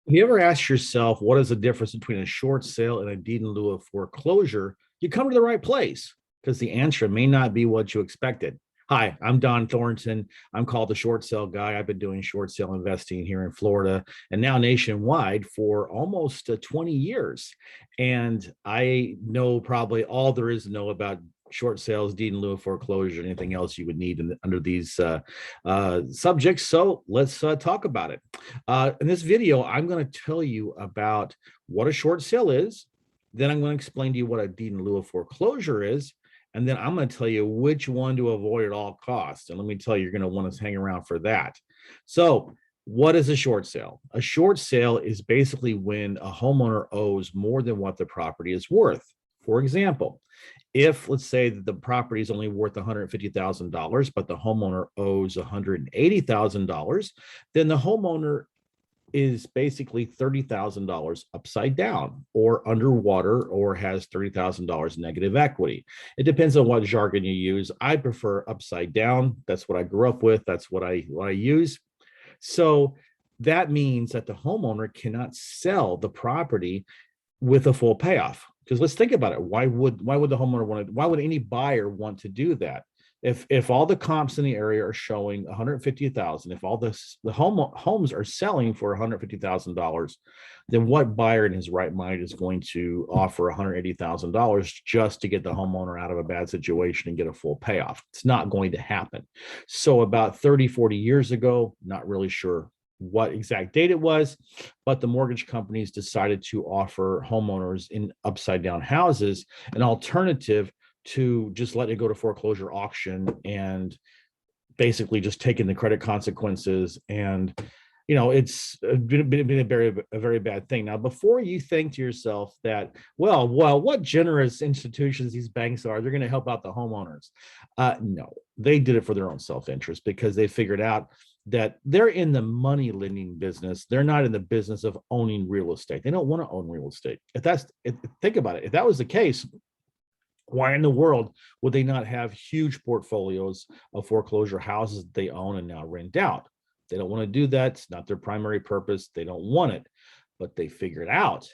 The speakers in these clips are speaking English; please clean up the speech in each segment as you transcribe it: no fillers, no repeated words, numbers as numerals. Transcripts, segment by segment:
Have you ever asked yourself what is the difference between a short sale and a deed in lieu of foreclosure? You come to the right place because the answer may not be what you expected. Hi, I'm Dohn Thornton. I'm called the short sale guy. I've been doing short sale investing here in Florida and now nationwide for almost 20 years. And I know probably all there is to know about short sales, deed in lieu of foreclosure, anything else you would need under these subjects. So let's talk about it. In this video, I'm going to tell you about what a short sale is. Then I'm going to explain to you what a deed in lieu of foreclosure is. And then I'm going to tell you which one to avoid at all costs. And let me tell you, you're going to want to hang around for that. So what is a short sale? A short sale is basically when a homeowner owes more than what the property is worth. For example, if let's say that the property is only worth $150,000, but the homeowner owes $180,000, then the homeowner is basically $30,000 upside down or underwater or has $30,000 negative equity. It depends on what jargon you use. I prefer upside down. That's what I grew up with. That's what I use. So that means that the homeowner cannot sell the property with a full payoff. Because let's think about it. Why would the homeowner want to, why would any buyer want to do that? If all the comps in the area are showing 150,000, if all the homes are selling for $150,000, then what buyer in his right mind is going to offer $180,000 just to get the homeowner out of a bad situation and get a full payoff? It's not going to happen. So about 30, 40 years ago, not really sure what exact date it was, but the mortgage companies decided to offer homeowners in upside down houses an alternative to just let it go to foreclosure auction and basically just taking the credit consequences. And it's been a very bad thing. Now, before you think to yourself that, well, what generous institutions these banks are, they're going to help out the homeowners. No, they did it for their own self-interest because they figured out that they're in the money lending business. They're not in the business of owning real estate. They don't want to own real estate. Think about it. If that was the case, why in the world would they not have huge portfolios of foreclosure houses that they own and now rent out? They don't want to do that. It's not their primary purpose. They don't want it. But they figured out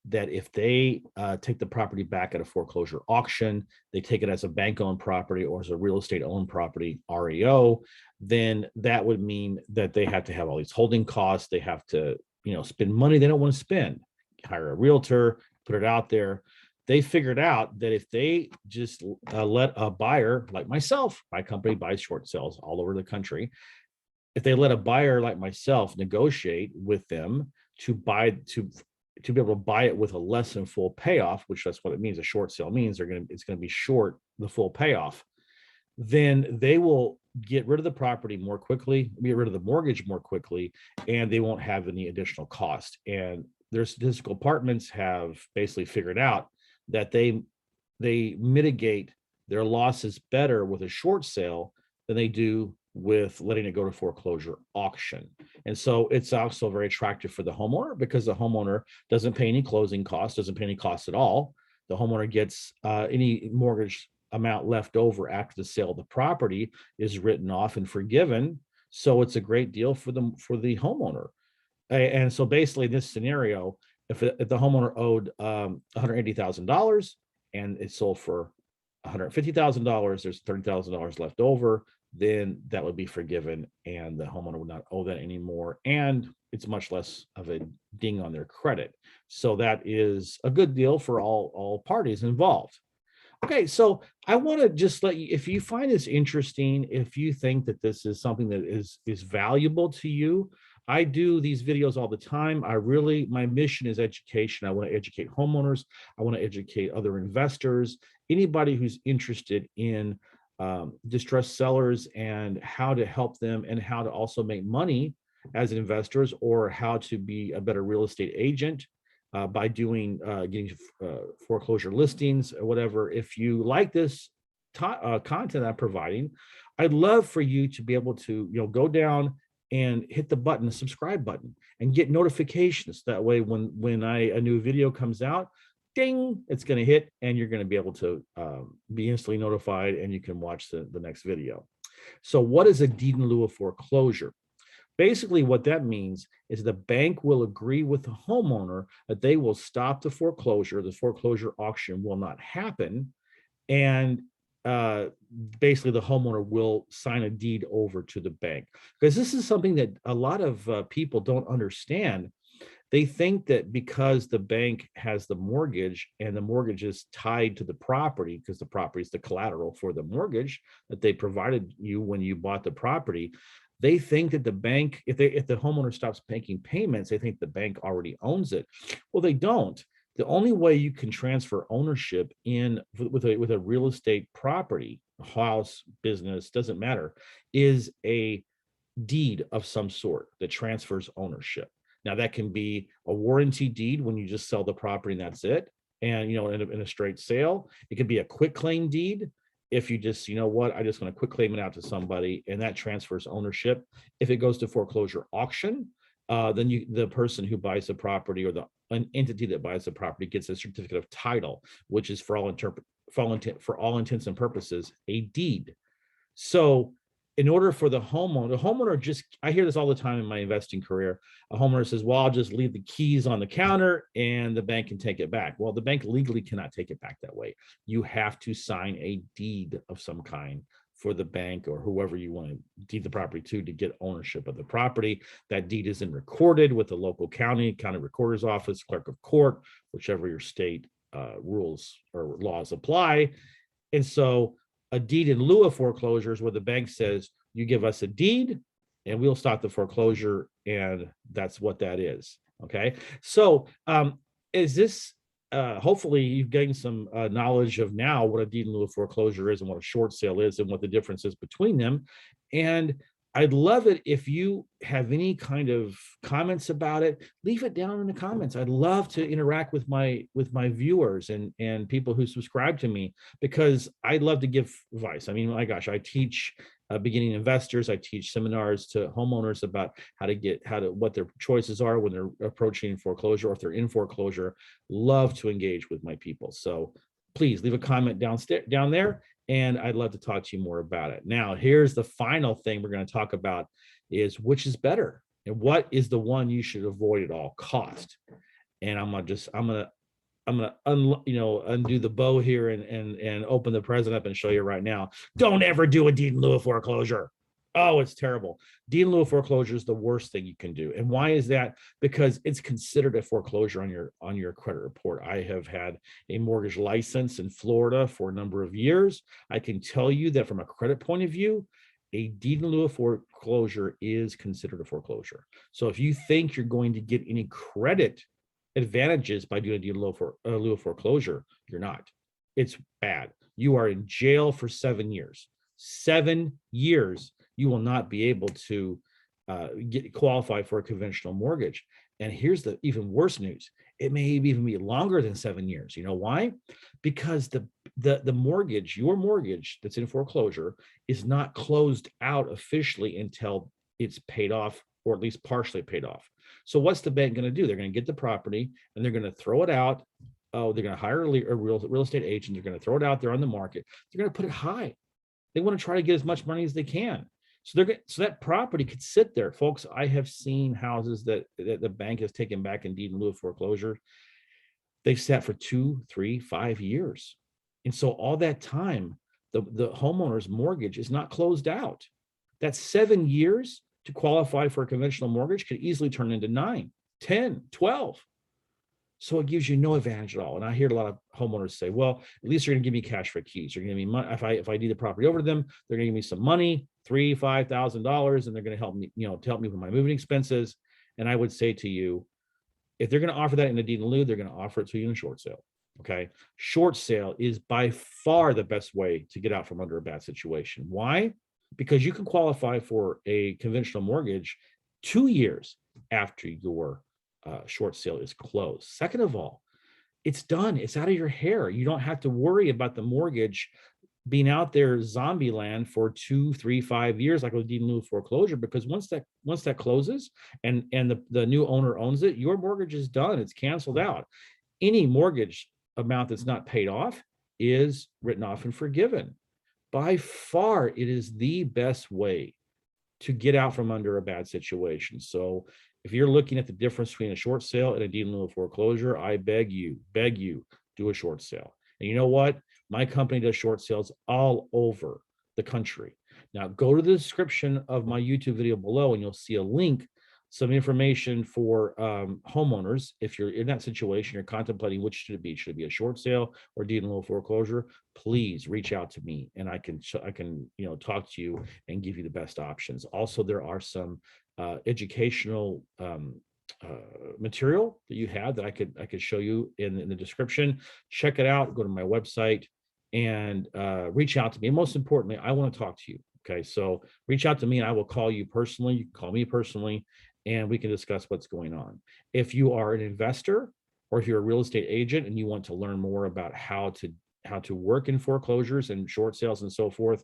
that if they take the property back at a foreclosure auction, they take it as a bank-owned property or as a real estate-owned property, REO, then that would mean that they have to have all these holding costs. They have to, spend money they don't want to spend, hire a realtor, put it out there. They figured out that if they just let a buyer like myself, my company buys short sales all over the country. If they let a buyer like myself negotiate with them to be able to buy it with a less than full payoff, which that's what it means. A short sale means it's going to be short the full payoff. Then they will get rid of the property more quickly, get rid of the mortgage more quickly, and they won't have any additional cost. And their statistical apartments have basically figured out that they mitigate their losses better with a short sale than they do with letting it go to foreclosure auction. And so it's also very attractive for the homeowner because the homeowner doesn't pay any closing costs, doesn't pay any costs at all. The homeowner gets any mortgage amount left over after the sale of the property is written off and forgiven. So it's a great deal for the homeowner. And so basically in this scenario, if the homeowner owed $180,000 and it sold for $150,000, there's $30,000 left over, then that would be forgiven and the homeowner would not owe that anymore. And it's much less of a ding on their credit. So that is a good deal for all parties involved. Okay, so I want to just let you, if you find this interesting, if you think that this is something that is valuable to you, I do these videos all the time. My mission is education. I want to educate homeowners. I want to educate other investors, anybody who's interested in distressed sellers and how to help them and how to also make money as investors or how to be a better real estate agent by getting foreclosure listings or whatever. If you like this content I'm providing, I'd love for you to be able to go down and hit the subscribe button and get notifications. That way when a new video comes out, ding, it's going to hit and you're going to be able to be instantly notified and you can watch the next video. So what is a deed in lieu of foreclosure? Basically, what that means is the bank will agree with the homeowner that they will stop the foreclosure auction will not happen, and uh, basically the homeowner will sign a deed over to the bank. Because this is something that a lot of people don't understand. They think that because the bank has the mortgage and the mortgage is tied to the property, because the property is the collateral for the mortgage that they provided you when you bought the property, they think that the bank, if the homeowner stops making payments, they think the bank already owns it. Well, they don't. The only way you can transfer ownership in with a real estate property, house, business, doesn't matter, is a deed of some sort that transfers ownership. Now, that can be a warranty deed when you just sell the property and that's it. And, in a straight sale, it could be a quick claim deed. If you just, I just want to quick claim it out to somebody, and that transfers ownership. If it goes to foreclosure auction, then the person who buys the property, or an entity that buys the property, gets a certificate of title, which is for all intents and purposes a deed. So in order for the homeowner just, I hear this all the time in my investing career. A homeowner says, well, I'll just leave the keys on the counter and the bank can take it back. Well, the bank legally cannot take it back that way. You have to sign a deed of some kind for the bank or whoever you want to deed the property to get ownership of the property. That deed isn't recorded with the local county recorder's office, clerk of court, whichever your state rules or laws apply. And so a deed in lieu of foreclosure is where the bank says, you give us a deed and we'll stop the foreclosure. And that's what that is. Okay. So is this, hopefully you've gained some knowledge of now what a deed in lieu of foreclosure is and what a short sale is and what the difference is between them. And I'd love it if you have any kind of comments about it. Leave it down in the comments. I'd love to interact with my viewers and people who subscribe to me, because I'd love to give advice. I mean, my gosh, I teach beginning investors. I teach seminars to homeowners about what their choices are when they're approaching foreclosure, or if they're in foreclosure. Love to engage with my people. So please leave a comment down there, and I'd love to talk to you more about it. Now, here's the final thing we're going to talk about: is which is better, and what is the one you should avoid at all cost. And I'm gonna undo the bow here and open the present up and show you right now. Don't ever do a deed in lieu of foreclosure. Oh, it's terrible. Deed in lieu of foreclosure is the worst thing you can do. And why is that? Because it's considered a foreclosure on your credit report. I have had a mortgage license in Florida for a number of years. I can tell you that from a credit point of view, a deed in lieu of foreclosure is considered a foreclosure. So if you think you're going to get any credit advantages by doing a deed in lieu of foreclosure, you're not. It's bad. You are in jail for 7 years. 7 years. You will not be able to qualify for a conventional mortgage. And here's the even worse news: it may even be longer than 7 years. You know why? Because the mortgage, your mortgage that's in foreclosure, is not closed out officially until it's paid off, or at least partially paid off. So what's the bank going to do? They're going to get the property and they're going to throw it out. Oh, they're going to hire a real estate agent. They're going to throw it out there on the market. They're going to put it high. They want to try to get as much money as they can. So that property could sit there. Folks, I have seen houses that the bank has taken back in deed in lieu of foreclosure. They've sat for 2, 3, 5 years. And so all that time, the homeowner's mortgage is not closed out. That's 7 years to qualify for a conventional mortgage could easily turn into 9, 10, 12. So it gives you no advantage at all. And I hear a lot of homeowners say, well, at least you're going to give me cash for keys. You're going to give me money. If I deed the property over to them, they're going to give me some money, $3,000, $5,000, and they're going to help me, to help me with my moving expenses. And I would say to you, if they're going to offer that in a deed in lieu, they're going to offer it to you in a short sale. Okay. Short sale is by far the best way to get out from under a bad situation. Why? Because you can qualify for a conventional mortgage 2 years after your short sale is closed. Second of all, it's done. It's out of your hair. You don't have to worry about the mortgage being out there zombie land for 2, 3, 5 years, like with deed in lieu of foreclosure, because once that closes and the new owner owns it, your mortgage is done. It's canceled out. Any mortgage amount that's not paid off is written off and forgiven. By far, it is the best way to get out from under a bad situation. So if you're looking at the difference between a short sale and a deed in lieu of foreclosure, I beg you, do a short sale. And you know what? My company does short sales all over the country. Now go to the description of my YouTube video below and you'll see a link, some information for homeowners. If you're in that situation, you're contemplating which should it be. Should it be a short sale or deed in lieu of foreclosure? Please reach out to me and I can talk to you and give you the best options. Also, there are some educational material that you have that I could show you in the description. Check it out. Go to my website and reach out to me. And most importantly, I want to talk to you. Okay, so reach out to me and I will call you personally. You can call me personally and we can discuss what's going on. If you are an investor or if you're a real estate agent and you want to learn more about how to work in foreclosures and short sales and so forth,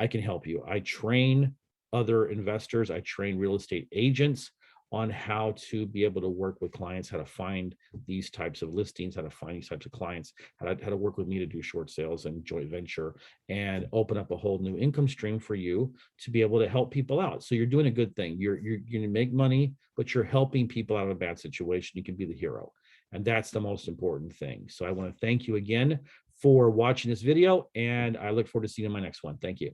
I can help you. I train other investors. I train real estate agents on how to be able to work with clients, how to find these types of listings, how to find these types of clients, how to work with me to do short sales and joint venture and open up a whole new income stream for you to be able to help people out. So you're doing a good thing. You're going to make money, but you're helping people out of a bad situation. You can be the hero. And that's the most important thing. So I want to thank you again for watching this video, and I look forward to seeing you in my next one. Thank you.